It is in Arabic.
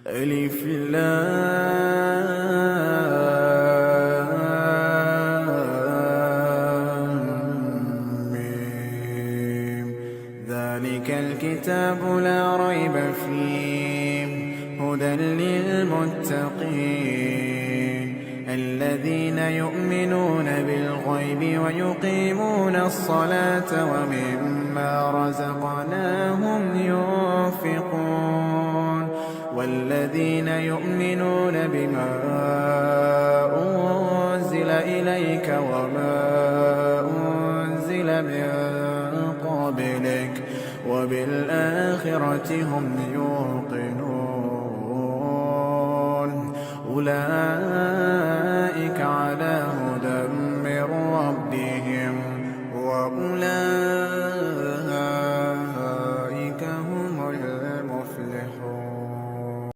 ألف لام ميم. ذلك الكتاب لا ريب فيه هدى للمتقين الذين يؤمنون بالغيب ويقيمون الصلاة ومما رزقناهم ينفقون والذين يؤمنون بما أنزل إليك وما أنزل من قبلك وبالآخرة هم يوقنون. أولئك